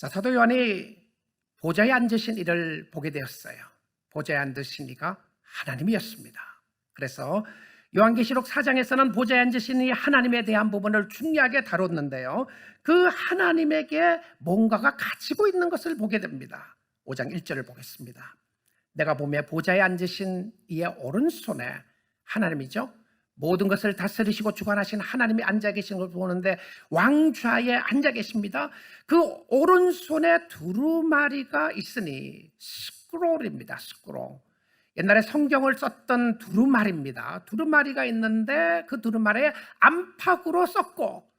사도 요한이 보좌에 앉으신 이를 보게 되었어요. 보좌에 앉으신 이가 하나님이었습니다. 그래서 요한계시록 4장에서는 보좌에 앉으신 이 하나님에 대한 부분을 중요하게 다뤘는데요, 그 하나님에게 뭔가가 가지고 있는 것을 보게 됩니다. 5장 1절을 보겠습니다. 내가 보며 보좌에 앉으신 이의 오른손에, 하나님이죠, 모든 것을 다스리시고 주관하신 하나님이 앉아 계신 걸 보는데 왕좌에 앉아 계십니다. 그 오른손에 두루마리가 있으니, 스크롤입니다. 스크롤. 옛날에 성경을 썼던 두루마리입니다. 두루마리가 있는데 그 두루마리에 안팎으로 썼고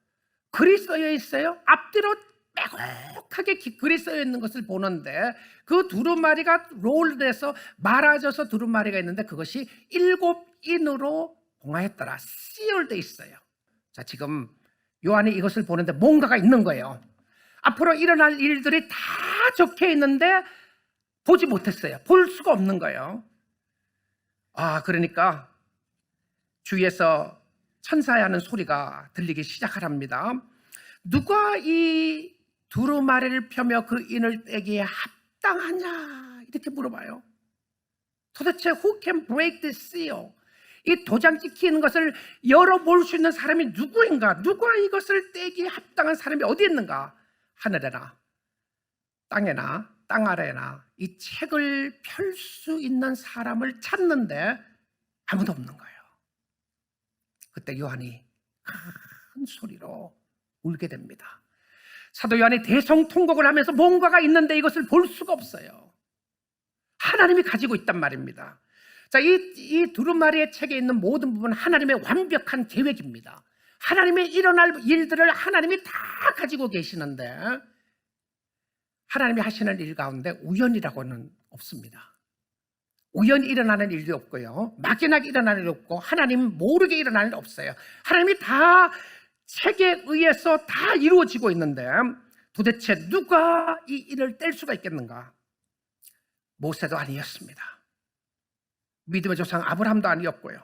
글이 써여 있어요. 앞뒤로 빼곡하게 글이 쓰여 있는 것을 보는데, 그 두루마리가 롤돼서 말아져서 두루마리가 있는데 그것이 7인으로 봉하였더라. 시열돼 있어요. 자, 지금 요한이 이것을 보는데 뭔가가 있는 거예요. 앞으로 일어날 일들이 다 적혀 있는데 보지 못했어요. 볼 수가 없는 거예요. 그러니까 주위에서 천사야 하는 소리가 들리기 시작하랍니다. 누가 이 두루마리를 펴며 그 인을 떼기에 합당하냐, 이렇게 물어봐요. 도대체 who can break the seal? 이 도장 찍히는 것을 열어볼 수 있는 사람이 누구인가? 누가 이것을 떼기에 합당한 사람이 어디 있는가? 하늘에나 땅에나 땅 아래나 이 책을 펼 수 있는 사람을 찾는데 아무도 없는 거예요. 그때 요한이 큰 소리로 울게 됩니다. 사도 요한이 대성통곡을 하면서 뭔가가 있는데 이것을 볼 수가 없어요. 하나님이 가지고 있단 말입니다. 자, 이 두루마리의 책에 있는 모든 부분은 하나님의 완벽한 계획입니다. 하나님의 일어날 일들을 하나님이 다 가지고 계시는데, 하나님이 하시는 일 가운데 우연이라고는 없습니다. 우연히 일어나는 일도 없고요, 막연하게 일어나는 일도 없고, 하나님 모르게 일어나는 일 없어요. 하나님이 다 책에 의해서 다 이루어지고 있는데 도대체 누가 이 일을 뗄 수가 있겠는가? 모세도 아니었습니다. 믿음의 조상 아브라함도 아니었고요,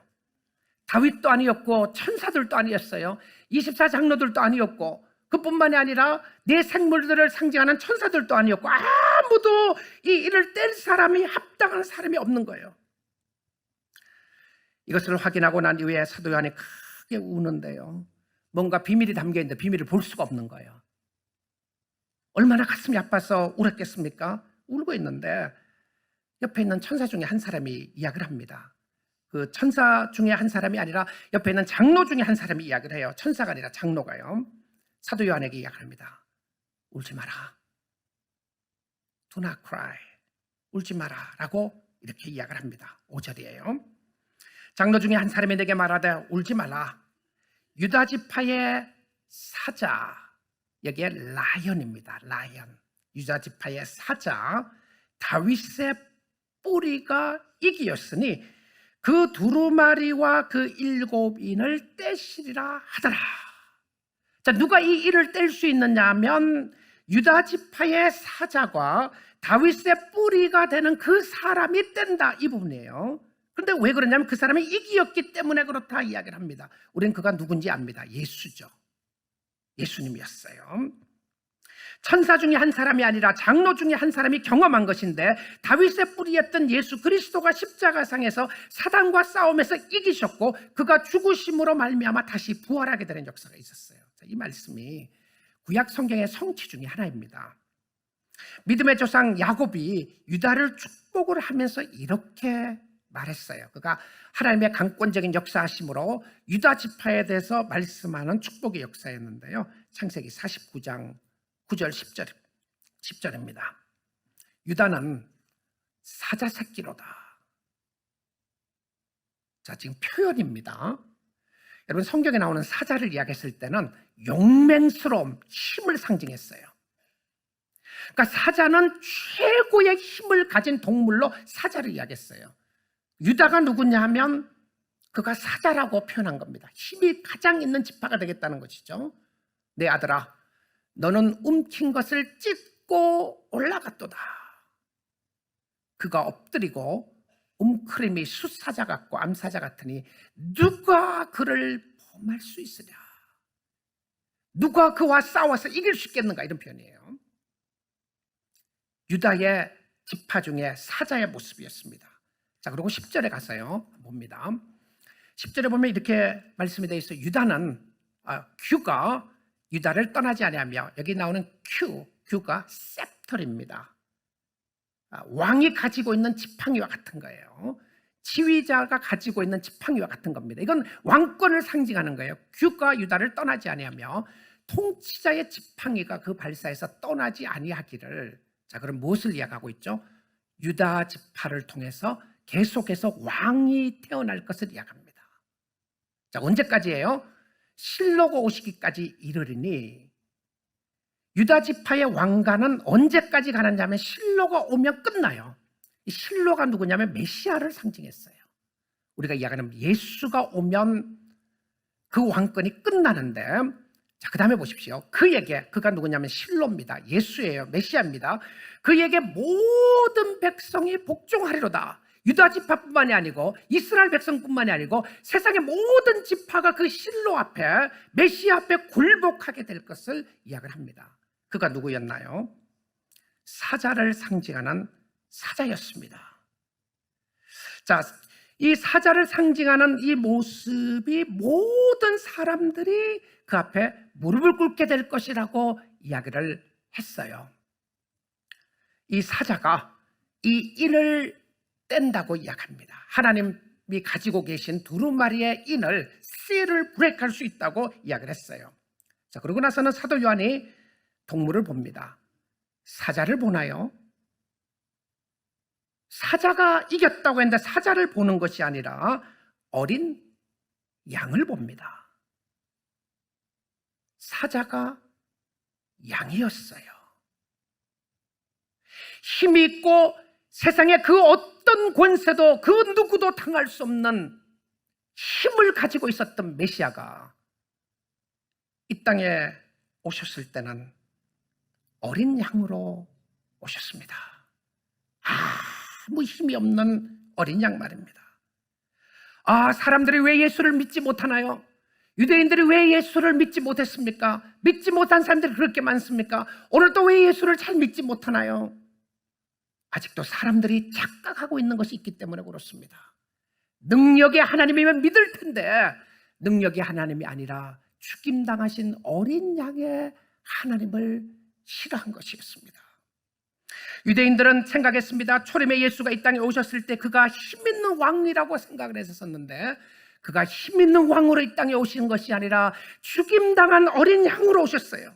다윗도 아니었고, 천사들도 아니었어요. 24장로들도 아니었고, 그뿐만이 아니라 내 생물들을 상징하는 천사들도 아니었고, 아무도 이 일을 뗄 사람이, 합당한 사람이 없는 거예요. 이것을 확인하고 난 이후에 사도 요한이 크게 우는데요, 뭔가 비밀이 담겨 있는데 비밀을 볼 수가 없는 거예요. 얼마나 가슴이 아파서 울었겠습니까? 울고 있는데 옆에 있는 천사 중에 한 사람이 이야기를 합니다. 그 천사 중에 한 사람이 아니라 옆에 있는 장로 중에 한 사람이 이야기를 해요. 천사가 아니라 장로가요. 사도 요한에게 이야기를 합니다. 울지 마라. Do not cry. 울지 마라 라고 이렇게 이야기를 합니다. 5절이에요. 장로 중에 한 사람이 내게 말하되 울지 말라. 유다 지파의 사자, 여기에 라이언입니다. 라이언. 유다 지파의 사자 다윗의 뿌리가 이기었으니 그 두루마리와 그 7인을 떼시리라 하더라. 자, 누가 이 일을 뗄 수 있느냐 하면 유다 지파의 사자가 다윗의 뿌리가 되는 그 사람이 뗀다, 이 부분이에요. 그런데 왜 그러냐면 그 사람이 이기였기 때문에 그렇다 이야기를 합니다. 우리는 그가 누군지 압니다. 예수죠. 예수님이었어요. 천사 중에 한 사람이 아니라 장로 중에 한 사람이 경험한 것인데, 다윗의 뿌리였던 예수 그리스도가 십자가상에서 사단과 싸움에서 이기셨고 그가 죽으심으로 말미암아 다시 부활하게 되는 역사가 있었어요. 이 말씀이 구약 성경의 성취 중에 하나입니다. 믿음의 조상 야곱이 유다를 축복을 하면서 이렇게 말했어요. 그가 하나님의 강권적인 역사하심으로 유다 지파에 대해서 말씀하는 축복의 역사였는데요, 창세기 49장 9절 10절입니다. 유다는 사자 새끼로다. 자, 지금 표현입니다. 여러분, 성경에 나오는 사자를 이야기했을 때는 용맹스러움, 힘을 상징했어요. 그러니까 사자는 최고의 힘을 가진 동물로 사자를 이야기했어요. 유다가 누구냐 하면 그가 사자라고 표현한 겁니다. 힘이 가장 있는 지파가 되겠다는 것이죠. 내 아들아, 너는 움킨 것을 찢고 올라갔도다. 그가 엎드리고 움크림이 숫사자 같고 암사자 같으니 누가 그를 범할 수 있으랴. 누가 그와 싸워서 이길 수 있겠는가, 이런 표현이에요. 유다의 지파 중에 사자의 모습이었습니다. 자, 그리고 10절에 가서요 봅니다. 10절에 보면 이렇게 말씀이 되어 있어요. 큐가 유다를 떠나지 아니하며, 여기 나오는 큐가 셉터입니다. 왕이 가지고 있는 지팡이와 같은 거예요. 지휘자가 가지고 있는 지팡이와 같은 겁니다. 이건 왕권을 상징하는 거예요. 큐가 유다를 떠나지 아니하며, 통치자의 지팡이가 그 발사에서 떠나지 아니하기를. 자, 그럼 무엇을 이야기하고 있죠? 유다 지파를 통해서 계속해서 왕이 태어날 것을 이야기합니다. 자, 언제까지예요? 실로가 오시기까지 이르리니, 유다 지파의 왕가는 언제까지 가느냐면 실로가 오면 끝나요. 이 실로가 누구냐면 메시아를 상징했어요. 우리가 이야기하는 예수가 오면 그 왕권이 끝나는데, 자, 그 다음에 보십시오. 그가 누구냐면 실로입니다. 예수예요. 메시아입니다. 그에게 모든 백성이 복종하리로다. 유다 지파뿐만이 아니고 이스라엘 백성뿐만이 아니고 세상의 모든 지파가 그 실로 앞에, 메시아 앞에 굴복하게 될 것을 이야기를 합니다. 그가 누구였나요? 사자를 상징하는 사자였습니다. 자, 이 사자를 상징하는 이 모습이 모든 사람들이 그 앞에 무릎을 꿇게 될 것이라고 이야기를 했어요. 이 사자가 이 인을 뗀다고 이야기합니다. 하나님이 가지고 계신 두루마리의 인을, 씨를 브레이크할 수 있다고 이야기를 했어요. 자, 그러고 나서는 사도 요한이 동물을 봅니다. 사자를 보나요? 사자가 이겼다고 했는데 사자를 보는 것이 아니라 어린 양을 봅니다. 사자가 양이었어요. 힘이 있고 세상에 그 어떤 권세도 그 누구도 당할 수 없는 힘을 가지고 있었던 메시아가 이 땅에 오셨을 때는 어린 양으로 오셨습니다. 아무 힘이 없는 어린 양 말입니다. 사람들이 왜 예수를 믿지 못하나요? 유대인들이 왜 예수를 믿지 못했습니까? 믿지 못한 사람들이 그렇게 많습니까? 오늘 또 왜 예수를 잘 믿지 못하나요? 아직도 사람들이 착각하고 있는 것이 있기 때문에 그렇습니다. 능력의 하나님이면 믿을 텐데 능력의 하나님이 아니라 죽임당하신 어린 양의 하나님을 싫어한 것이었습니다. 유대인들은 생각했습니다. 초림의 예수가 이 땅에 오셨을 때 그가 힘있는 왕이라고 생각을 했었는데, 그가 힘있는 왕으로 이 땅에 오신 것이 아니라 죽임당한 어린 양으로 오셨어요.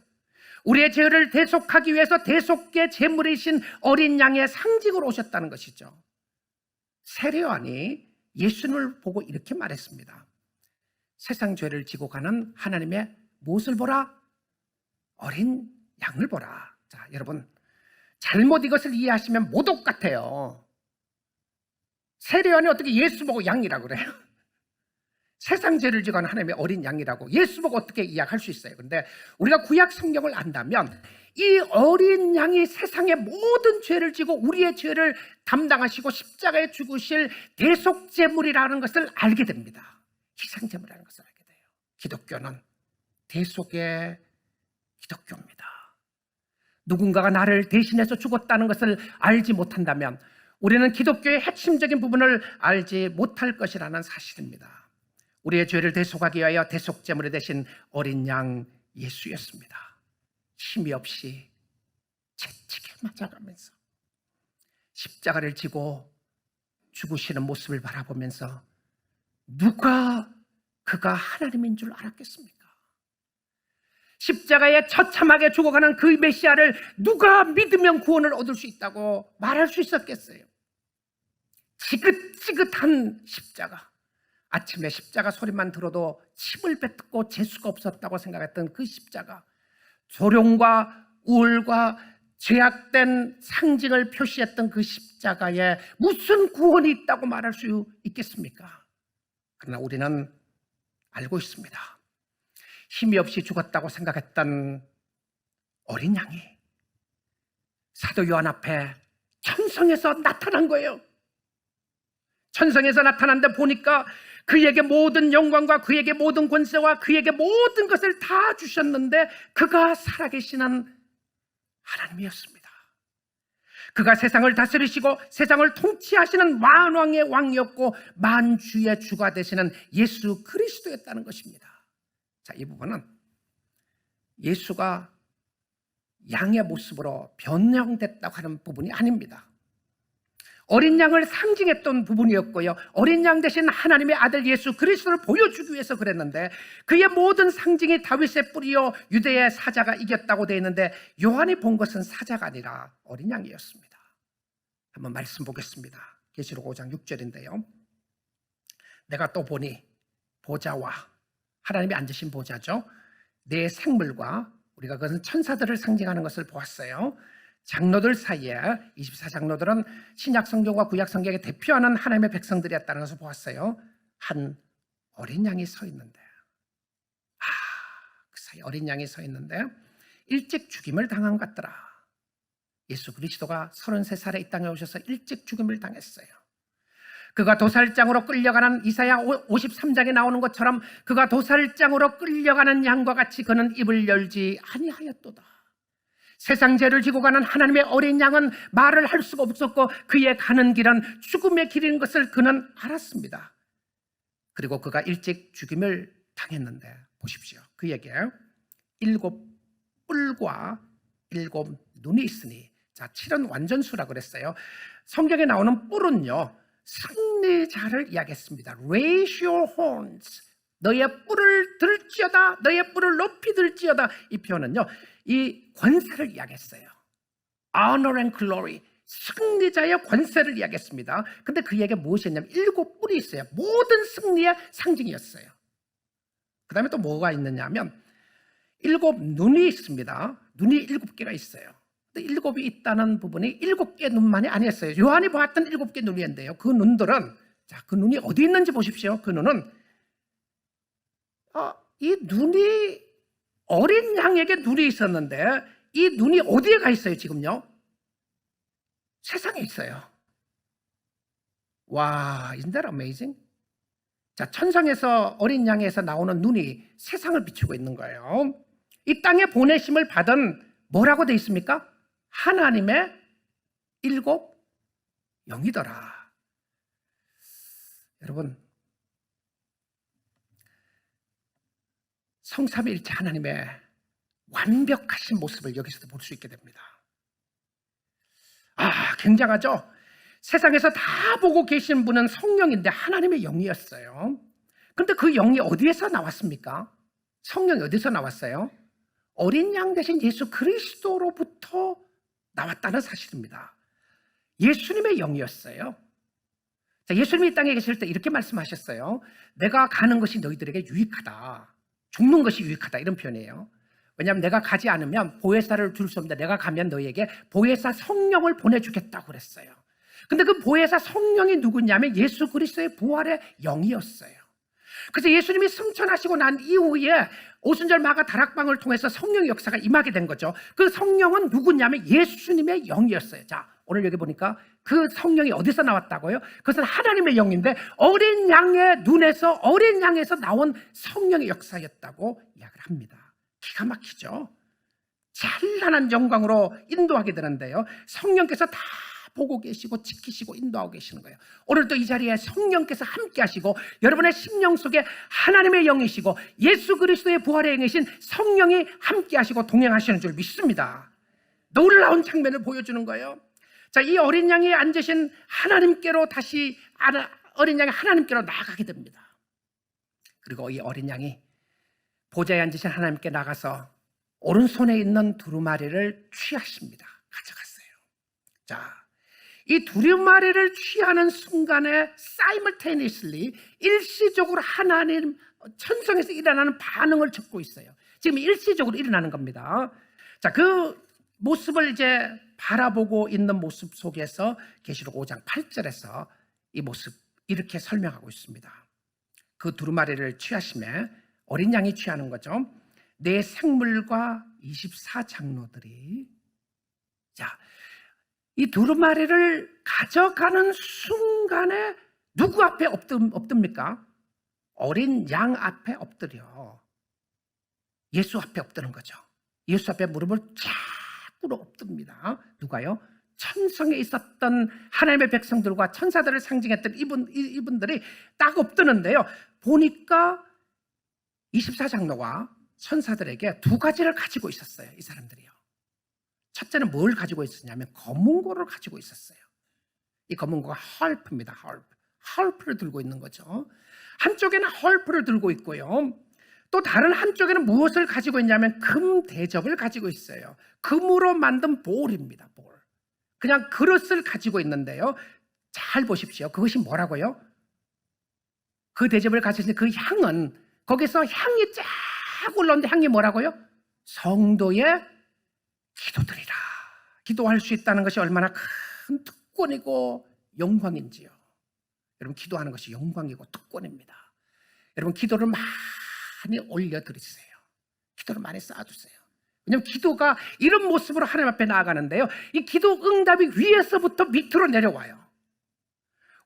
우리의 죄를 대속하기 위해서 대속의 제물이신 어린 양의 상징으로 오셨다는 것이죠. 세례 요한이 예수님을 보고 이렇게 말했습니다. 세상 죄를 지고 가는 하나님의 무엇을 보라? 어린 양을 보라. 자, 여러분, 잘못 이것을 이해하시면 모독 같아요. 세례 요한이 어떻게 예수 보고 양이라고 그래요? 세상 죄를 지고 가는 하나님의 어린 양이라고 예수 보고 어떻게 이야기할 수 있어요? 그런데 우리가 구약 성경을 안다면 이 어린 양이 세상의 모든 죄를 지고 우리의 죄를 담당하시고 십자가에 죽으실 대속제물이라는 것을 알게 됩니다. 희생제물이라는 것을 알게 돼요. 기독교는 대속의 기독교입니다. 누군가가 나를 대신해서 죽었다는 것을 알지 못한다면 우리는 기독교의 핵심적인 부분을 알지 못할 것이라는 사실입니다. 우리의 죄를 대속하기 위하여 대속제물이 되신 어린 양 예수였습니다. 힘이 없이 채찍에 맞아가면서 십자가를 지고 죽으시는 모습을 바라보면서 누가 그가 하나님인 줄 알았겠습니까? 십자가에 처참하게 죽어가는 그 메시아를 누가 믿으면 구원을 얻을 수 있다고 말할 수 있었겠어요? 지긋지긋한 십자가, 아침에 십자가 소리만 들어도 침을 뱉고 재수가 없었다고 생각했던 그 십자가, 조롱과 우울과 죄악된 상징을 표시했던 그 십자가에 무슨 구원이 있다고 말할 수 있겠습니까? 그러나 우리는 알고 있습니다. 힘이 없이 죽었다고 생각했던 어린 양이 사도 요한 앞에 천성에서 나타난 거예요. 천성에서 나타난데 보니까 그에게 모든 영광과 그에게 모든 권세와 그에게 모든 것을 다 주셨는데 그가 살아계시는 하나님이었습니다. 그가 세상을 다스리시고 세상을 통치하시는 만왕의 왕이었고 만주의 주가 되시는 예수 그리스도였다는 것입니다. 자, 이 부분은 예수가 양의 모습으로 변형됐다고 하는 부분이 아닙니다. 어린 양을 상징했던 부분이었고요, 어린 양 대신 하나님의 아들 예수 그리스도를 보여주기 위해서 그랬는데, 그의 모든 상징이 다윗의 뿌리요 유대의 사자가 이겼다고 되어 있는데, 요한이 본 것은 사자가 아니라 어린 양이었습니다. 한번 말씀 보겠습니다. 계시록 5장 6절인데요 내가 또 보니 보좌와, 하나님이 앉으신 보좌죠, 내 생물과, 우리가 그것은 천사들을 상징하는 것을 보았어요. 장로들 사이에, 24장로들은 신약 성경과 구약 성경에 대표하는 하나님의 백성들이었다는 것을 보았어요. 한 어린 양이 서 있는데, 그 사이 어린 양이 서 있는데 일찍 죽임을 당한 것 같더라. 예수 그리스도가 33살에 이 땅에 오셔서 일찍 죽임을 당했어요. 그가 도살장으로 끌려가는, 이사야 53장에 나오는 것처럼 그가 도살장으로 끌려가는 양과 같이 그는 입을 열지 아니하였도다. 세상 죄를 지고 가는 하나님의 어린 양은 말을 할 수가 없었고 그의 가는 길은 죽음의 길인 것을 그는 알았습니다. 그리고 그가 일찍 죽임을 당했는데 보십시오. 그에게 7 뿔과 7 눈이 있으니, 자, 7은 완전수라고 그랬어요. 성경에 나오는 뿔은요, 승리자를 이야기했습니다. Raise your horns, 너의 뿔을 들지어다, 너의 뿔을 높이 들지어다. 이 표현은요, 이 권세를 이야기했어요. Honor and glory, 승리자의 권세를 이야기했습니다. 근데 그에게 무엇이었냐면 7 뿔이 있어요. 모든 승리의 상징이었어요. 그 다음에 또 뭐가 있느냐 하면 7 눈이 있습니다. 눈이 7개가 있어요. 근데 7이 있다는 부분이 7개 눈만이 아니었어요. 요한이 보았던 7개 눈이었는데요, 그 눈들은, 자, 그 눈이 어디 있는지 보십시오. 그 눈은 이 눈이, 어린 양에게 눈이 있었는데 이 눈이 어디에 가 있어요? 지금요, 세상에 있어요. 와, isn't that amazing? 자, 천상에서, 어린 양에서 나오는 눈이 세상을 비추고 있는 거예요. 이 땅에 보내심을 받은, 뭐라고 되어 있습니까? 하나님의 7 영이더라. 여러분, 성삼위일체 하나님의 완벽하신 모습을 여기서도 볼 수 있게 됩니다. 굉장하죠? 세상에서 다 보고 계신 분은 성령인데 하나님의 영이었어요. 그런데 그 영이 어디에서 나왔습니까? 성령이 어디서 나왔어요? 어린 양 대신 예수 그리스도로부터 나왔다는 사실입니다. 예수님의 영이었어요. 자, 예수님이 이 땅에 계실 때 이렇게 말씀하셨어요. 내가 가는 것이 너희들에게 유익하다. 죽는 것이 유익하다, 이런 표현이에요. 왜냐하면 내가 가지 않으면 보혜사를 줄 수 없는데 내가 가면 너희에게 보혜사 성령을 보내주겠다고 그랬어요. 근데 그 보혜사 성령이 누구냐면 예수 그리스도의 부활의 영이었어요. 그래서 예수님이 승천하시고 난 이후에 오순절 마가 다락방을 통해서 성령의 역사가 임하게 된 거죠. 그 성령은 누구냐면 예수님의 영이었어요. 자, 오늘 여기 보니까 그 성령이 어디서 나왔다고요? 그것은 하나님의 영인데 어린 양의 눈에서, 어린 양에서 나온 성령의 역사였다고 이야기를 합니다. 기가 막히죠? 찬란한 영광으로 인도하게 되는데요, 성령께서 다 보고 계시고 지키시고 인도하고 계시는 거예요. 오늘도 이 자리에 성령께서 함께 하시고 여러분의 심령 속에 하나님의 영이시고 예수 그리스도의 부활의 영이신 성령이 함께 하시고 동행하시는 줄 믿습니다. 놀라운 장면을 보여주는 거예요. 자, 이 어린 양이 앉으신 하나님께로 다시, 어린 양이 하나님께로 나아가게 됩니다. 그리고 이 어린 양이 보좌에 앉으신 하나님께 나가서 오른손에 있는 두루마리를 취하십니다. 가져갔어요. 자, 이 두루마리를 취하는 순간에 simultaneously, 일시적으로 하나님 천성에서 일어나는 반응을 적고 있어요. 지금 일시적으로 일어나는 겁니다. 자, 그 모습을 이제 바라보고 있는 모습 속에서 계시록 5장 8절에서 이 모습 이렇게 설명하고 있습니다. 그 두루마리를 취하심에 어린 양이 취하는 거죠. 내 생물과 24장로들이, 자, 이 두루마리를 가져가는 순간에 누구 앞에 엎듭니까? 어린 양 앞에 엎드려 예수 앞에 엎드는 거죠. 예수 앞에 무릎을 쫙 꿇어 엎듭니다. 누가요? 천성에 있었던 하나님의 백성들과 천사들을 상징했던 이분들이 딱 엎드는데요. 보니까 24장로가 천사들에게 두 가지를 가지고 있었어요. 이 사람들이요. 첫째는 뭘 가지고 있었냐면 검은고를 가지고 있었어요. 이 검은고가 harp입니다. harp를 들고 있는 거죠. 한쪽에는 harp를 들고 있고요. 또 다른 한쪽에는 무엇을 가지고 있냐면 금 대접을 가지고 있어요. 금으로 만든 볼입니다. 볼. 그냥 그릇을 가지고 있는데요. 잘 보십시오. 그것이 뭐라고요? 그 대접을 가지고 있는 그 향은 거기서 향이 쫙 올라오는데 향이 뭐라고요? 성도의 기도들이라. 기도할 수 있다는 것이 얼마나 큰 특권이고 영광인지요. 여러분, 기도하는 것이 영광이고 특권입니다. 여러분, 기도를 많이 올려드리세요. 기도를 많이 쌓아주세요. 왜냐하면 기도가 이런 모습으로 하나님 앞에 나아가는데요, 이 기도 응답이 위에서부터 밑으로 내려와요.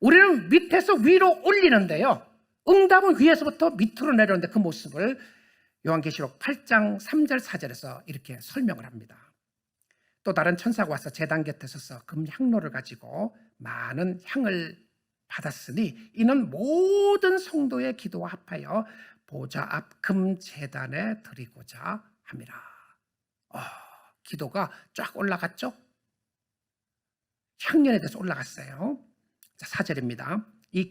우리는 밑에서 위로 올리는데요, 응답은 위에서부터 밑으로 내려오는데 그 모습을 요한계시록 8장 3절 4절에서 이렇게 설명을 합니다. 또 다른 천사가 와서 제단 곁에 서서 금향로를 가지고 많은 향을 받았으니 이는 모든 성도의 기도와 합하여 보좌 앞 금제단에 드리고자 함이라. 기도가 쫙 올라갔죠? 향년에 대해서 올라갔어요. 자, 4절입니다. 이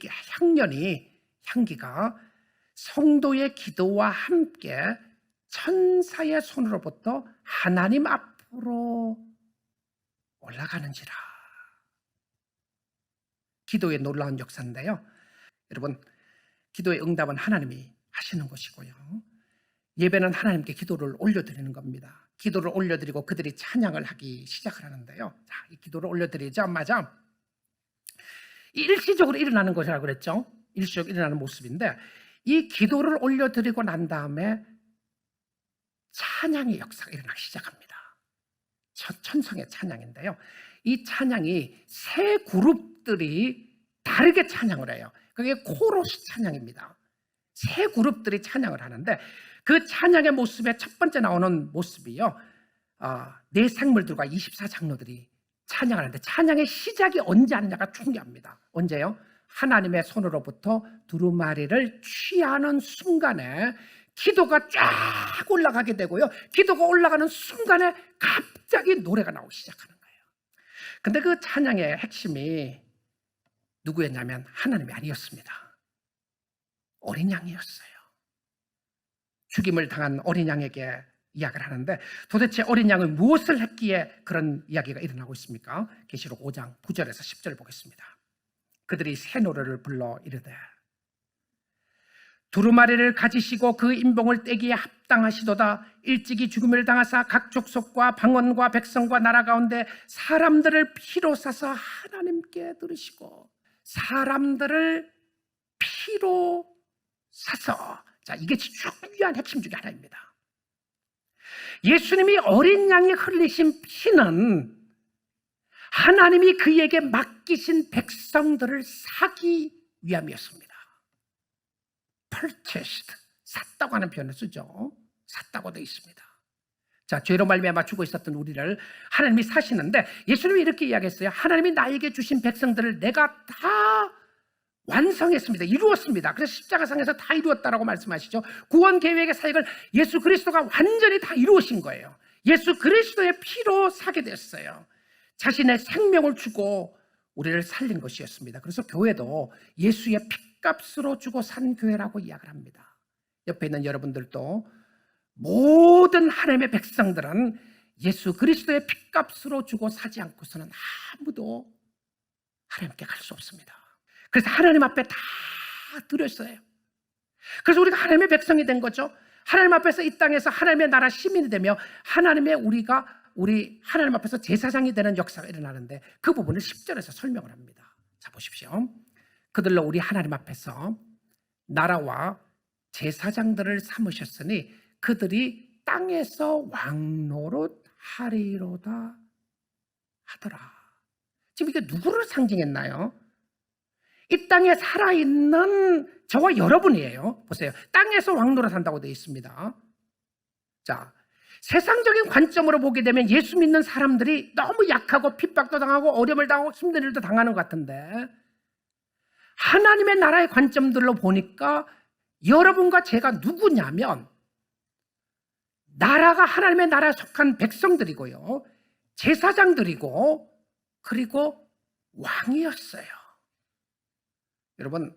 향기가 성도의 기도와 함께 천사의 손으로부터 하나님 앞으로 올라가는지라. 기도의 놀라운 역사인데요, 여러분, 기도의 응답은 하나님이 하시는 것이고요, 예배는 하나님께 기도를 올려드리는 겁니다. 기도를 올려드리고 그들이 찬양을 하기 시작을 하는데요, 자, 이 기도를 올려드리자마자 일시적으로 일어나는 것이라고 그랬죠. 일시적으로 일어나는 모습인데, 이 기도를 올려드리고 난 다음에 찬양의 역사가 일어나기 시작합니다. 천성의 찬양인데요, 이 찬양이 세 그룹들이 다르게 찬양을 해요. 그게 코러스 찬양입니다. 세 그룹들이 찬양을 하는데, 그 찬양의 모습에 첫 번째 나오는 모습이요, 네 생물들과 24장로들이 찬양하는데, 찬양의 시작이 언제 하느냐가 중요합니다. 언제요? 하나님의 손으로부터 두루마리를 취하는 순간에 기도가 쫙 올라가게 되고요, 기도가 올라가는 순간에 갑자기 노래가 나오기 시작하는 거예요. 근데 그 찬양의 핵심이 누구였냐면 하나님이 아니었습니다. 어린 양이었어요. 죽임을 당한 어린 양에게 이야기를 하는데, 도대체 어린 양은 무엇을 했기에 그런 이야기가 일어나고 있습니까? 계시록 5장 9절에서 10절 보겠습니다. 그들이 새 노래를 불러 이르되 두루마리를 가지시고 그 인봉을 떼기에 합당하시도다. 일찍이 죽음을 당하사 각 족속과 방언과 백성과 나라 가운데 사람들을 피로 사서 하나님께 들으시고, 사람들을 피로 사서, 자, 이게 중요한 핵심 중에 하나입니다. 예수님이 어린 양이 흘리신 피는 하나님이 그에게 맡기신 백성들을 사기 위함이었습니다. purchased, 샀다고 하는 표현을 쓰죠. 샀다고 되어 있습니다. 자, 죄로 말미암아 죽어 있었던 우리를 하나님이 사시는데, 예수님이 이렇게 이야기했어요. 하나님이 나에게 주신 백성들을 내가 다 완성했습니다. 이루었습니다. 그래서 십자가상에서 다 이루었다라고 말씀하시죠. 구원 계획의 사역을 예수 그리스도가 완전히 다 이루으신 거예요. 예수 그리스도의 피로 사게 됐어요. 자신의 생명을 주고 우리를 살린 것이었습니다. 그래서 교회도 예수의 핏값으로 주고 산 교회라고 이야기를 합니다. 옆에 있는 여러분들도, 모든 하나님의 백성들은 예수 그리스도의 핏값으로 주고 사지 않고서는 아무도 하나님께 갈 수 없습니다. 그래서 하나님 앞에 다 드렸어요. 그래서 우리가 하나님의 백성이 된 거죠. 하나님 앞에서 이 땅에서 하나님의 나라 시민이 되며 우리 하나님 앞에서 제사장이 되는 역사가 일어나는데, 그 부분을 10절에서 설명을 합니다. 자, 보십시오. 그들로 우리 하나님 앞에서 나라와 제사장들을 삼으셨으니 그들이 땅에서 왕노릇 하리로다 하더라. 지금 이게 누구를 상징했나요? 이 땅에 살아있는 저와 여러분이에요. 보세요. 땅에서 왕노릇 한다고 되어 있습니다. 자, 세상적인 관점으로 보게 되면 예수 믿는 사람들이 너무 약하고 핍박도 당하고 어려움을 당하고 힘든 일도 당하는 것 같은데, 하나님의 나라의 관점들로 보니까 여러분과 제가 누구냐면 나라가 하나님의 나라에 속한 백성들이고요, 제사장들이고, 그리고 왕이었어요. 여러분,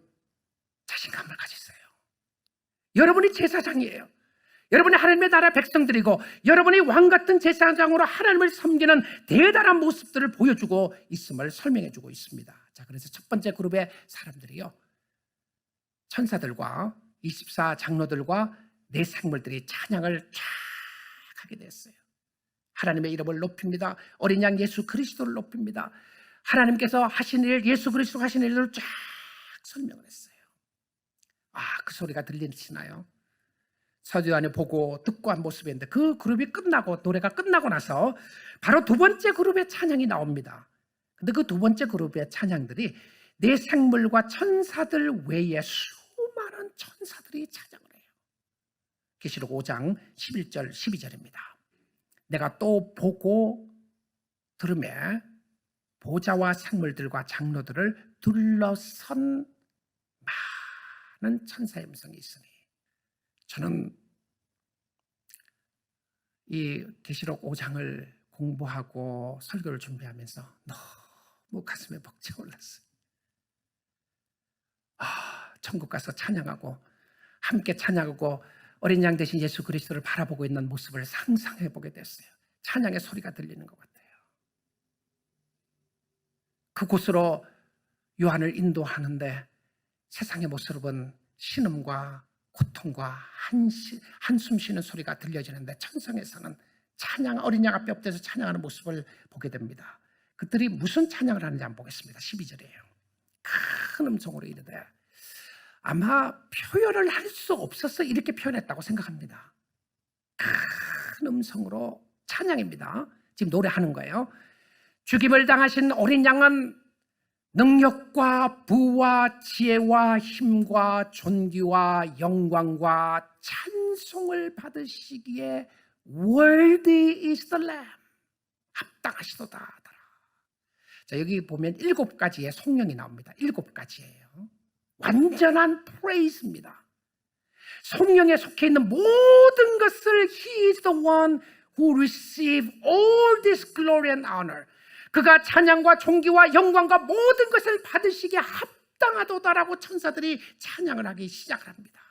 자신감을 가지세요. 여러분이 제사장이에요. 여러분이 하나님의 나라 백성들이고, 여러분이 왕같은 제사장으로 하나님을 섬기는 대단한 모습들을 보여주고 있음을 설명해주고 있습니다. 자, 그래서 첫 번째 그룹의 사람들이요, 천사들과 24 장로들과 네 생물들이 찬양을 쫙 하게 됐어요. 하나님의 이름을 높입니다. 어린 양 예수 그리스도를 높입니다. 하나님께서 하신 일, 예수 그리스도 하신 일을 쫙 설명을 했어요. 그 소리가 들리시나요? 서주안에 보고 듣고 한 모습인데, 그 그룹이 끝나고, 노래가 끝나고 나서 바로 두 번째 그룹의 찬양이 나옵니다. 근데 그 두 번째 그룹의 찬양들이 네 생물과 천사들 외에 수많은 천사들이 찬양을 해요. 계시록 5장 11절 12절입니다. 내가 또 보고 들으매 보좌와 생물들과 장로들을 둘러선 많은 천사의 음성이 있으니, 저는 이 계시록 5장을 공부하고 설교를 준비하면서 너무 가슴에 벅차 올랐어요. 천국 가서 찬양하고 함께 찬양하고 어린 양 대신 예수 그리스도를 바라보고 있는 모습을 상상해 보게 됐어요. 찬양의 소리가 들리는 것 같아요. 그곳으로 요한을 인도하는데 세상의 모습은 신음과 고통과 한숨 쉬는 소리가 들려지는데, 천성에서는 찬양, 어린 양 앞에 엎드려서 찬양하는 모습을 보게 됩니다. 그들이 무슨 찬양을 하는지 한번 보겠습니다. 12절이에요. 큰 음성으로 이르되, 아마 표현을 할 수 없어서 이렇게 표현했다고 생각합니다. 큰 음성으로 찬양입니다. 지금 노래하는 거예요. 죽임을 당하신 어린 양은 능력과 부와 지혜와 힘과 존귀와 영광과 찬송을 받으시기에 worthy is the lamb, 합당하시도다. 자, 여기 보면 7가지의 성령이 나옵니다. 7가지예요. 완전한 프레이즈입니다. 성령에 속해 있는 모든 것을 He is the one who receive all this glory and honor, 그가 찬양과 존귀와 영광과 모든 것을 받으시기에 합당하도다라고 천사들이 찬양을 하기 시작을 합니다.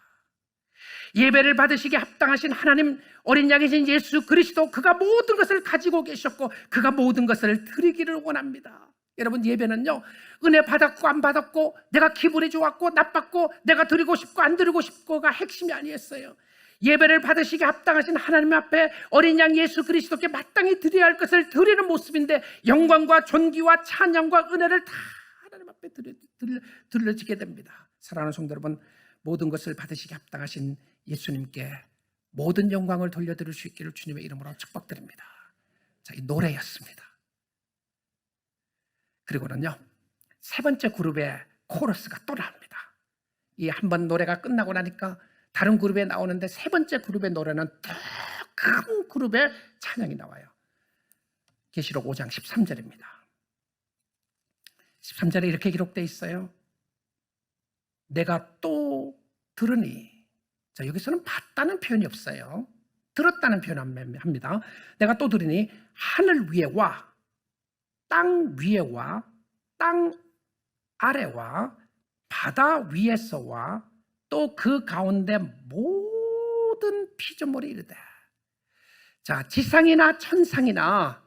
예배를 받으시기에 합당하신 하나님, 어린 양이신 예수 그리스도, 그가 모든 것을 가지고 계셨고 그가 모든 것을 드리기를 원합니다. 여러분, 예배는요, 은혜 받았고 안 받았고, 내가 기분이 좋았고 나빴고, 내가 드리고 싶고 안 드리고 싶고가 핵심이 아니었어요. 예배를 받으시기에 합당하신 하나님 앞에 어린 양 예수 그리스도께 마땅히 드려야 할 것을 드리는 모습인데, 영광과 존귀와 찬양과 은혜를 다 하나님 앞에 들려지게 됩니다. 사랑하는 성도 여러분, 모든 것을 받으시기에 합당하신 예수님께 모든 영광을 돌려드릴 수 있기를 주님의 이름으로 축복드립니다. 자, 이 노래였습니다. 그리고는요, 세 번째 그룹의 코러스가 또 나옵니다. 이 한 번 노래가 끝나고 나니까 다른 그룹에 나오는데, 세 번째 그룹의 노래는 더 큰 그룹의 찬양이 나와요. 계시록 5장 13절입니다. 13절에 이렇게 기록되어 있어요. 내가 또 들으니, 자, 여기서는 봤다는 표현이 없어요. 들었다는 표현을 합니다. 내가 또 들으니 하늘 위에와 땅 위에와 땅 아래와 바다 위에서와 또 그 가운데 모든 피조물이 이르되, 자, 지상이나 천상이나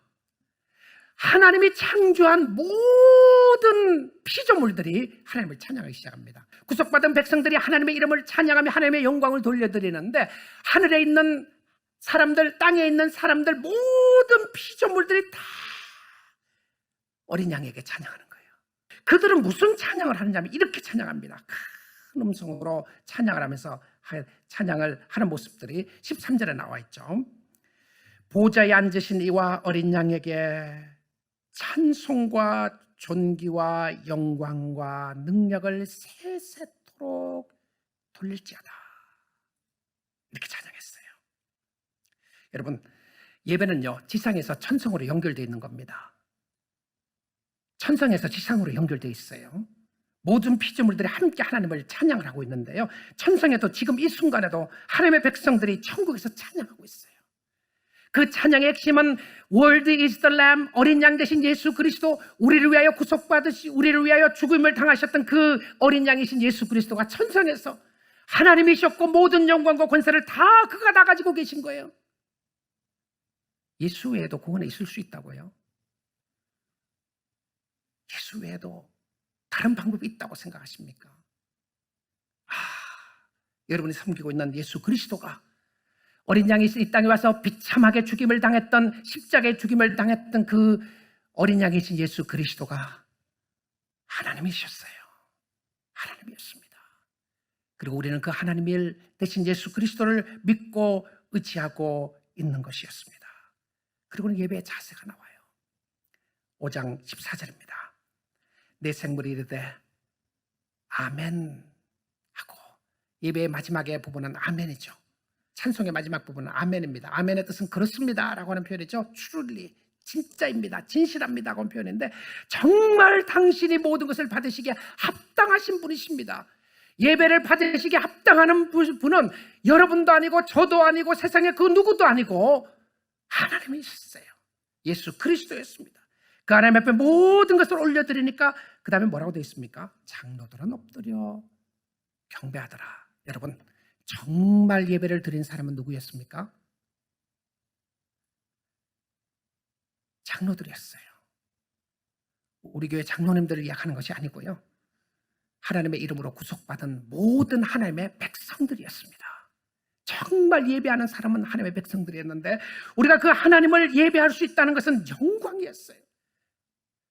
하나님이 창조한 모든 피조물들이 하나님을 찬양하기 시작합니다. 구속받은 백성들이 하나님의 이름을 찬양하며 하나님의 영광을 돌려드리는데, 하늘에 있는 사람들, 땅에 있는 사람들, 모든 피조물들이 다 어린 양에게 찬양하는 거예요. 그들은 무슨 찬양을 하느냐면 이렇게 찬양합니다. 큰 음성으로 찬양을 하면서 찬양을 하는 모습들이 13절에 나와 있죠. 보좌에 앉으신 이와 어린 양에게 찬송과 존귀와 영광과 능력을 세세토록 돌릴지어다, 이렇게 찬양했어요. 여러분, 예배는요, 지상에서 천성으로 연결되어 있는 겁니다. 천성에서 지상으로 연결되어 있어요. 모든 피조물들이 함께 하나님을 찬양을 하고 있는데요, 천성에도 지금 이 순간에도 하나님의 백성들이 천국에서 찬양하고 있어요. 그 찬양의 핵심은 World is the Lamb, 어린 양 대신 예수 그리스도, 우리를 위하여 구속받으시, 우리를 위하여 죽음을 당하셨던 그 어린 양이신 예수 그리스도가 천성에서 하나님이셨고 모든 영광과 권세를 다 그가 다 가지고 계신 거예요. 예수 외에도 구원에 있을 수 있다고요? 예수 외에도 다른 방법이 있다고 생각하십니까? 여러분이 섬기고 있는 예수 그리스도가 어린 양이 이 땅에 와서 비참하게 죽임을 당했던, 십자가의 죽임을 당했던 그 어린 양이신 예수 그리스도가 하나님이셨어요. 하나님이었습니다. 그리고 우리는 그 하나님 대신 예수 그리스도를 믿고 의지하고 있는 것이었습니다. 그리고는 예배의 자세가 나와요. 5장 14절입니다. 내 생물이 이르되 아멘 하고, 예배의 마지막의 부분은 아멘이죠. 찬송의 마지막 부분은 아멘입니다. 아멘의 뜻은 그렇습니다 라고 하는 표현이죠. truly, 진짜입니다, 진실합니다 라고 하는 표현인데, 정말 당신이 모든 것을 받으시기에 합당하신 분이십니다. 예배를 받으시기에 합당한 분은 여러분도 아니고 저도 아니고 세상에 그 누구도 아니고 하나님이셨어요. 예수 그리스도였습니다. 그 하나님 앞에 모든 것을 올려드리니까 그 다음에 뭐라고 되어 있습니까? 장로들은 엎드려 경배하더라. 여러분, 정말 예배를 드린 사람은 누구였습니까? 장로들이었어요. 우리 교회 장로님들을 이야기하는 것이 아니고요, 하나님의 이름으로 구속받은 모든 하나님의 백성들이었습니다. 정말 예배하는 사람은 하나님의 백성들이었는데, 우리가 그 하나님을 예배할 수 있다는 것은 영광이었어요.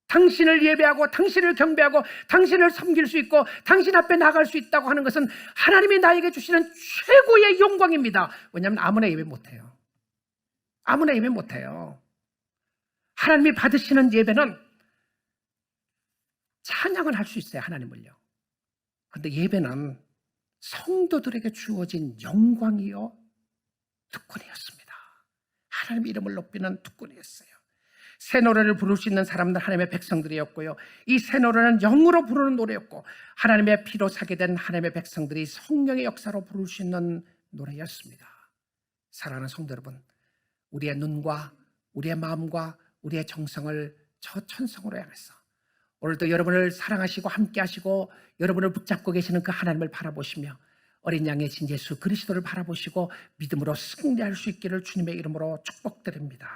당신을 예배하고 당신을 경배하고 당신을 섬길 수 있고 당신 앞에 나갈 수 있다고 하는 것은 하나님이 나에게 주시는 최고의 영광입니다. 왜냐하면 아무나 예배 못해요. 아무나 예배 못해요. 하나님이 받으시는 예배는 찬양을 할 수 있어요, 하나님을요. 그런데 예배는 성도들에게 주어진 영광이요 특권이었습니다. 하나님 이름을 높이는 특권이었어요. 새 노래를 부를 수 있는 사람들 하나님의 백성들이었고요, 이 새 노래는 영으로 부르는 노래였고, 하나님의 피로 사게 된 하나님의 백성들이 성령의 역사로 부를 수 있는 노래였습니다. 사랑하는 성도 여러분, 우리의 눈과 우리의 마음과 우리의 정성을 저 천성으로 향해서 오늘도 여러분을 사랑하시고 함께 하시고 여러분을 붙잡고 계시는 그 하나님을 바라보시며 어린 양의 신 예수 그리스도를 바라보시고 믿음으로 승리할 수 있기를 주님의 이름으로 축복드립니다.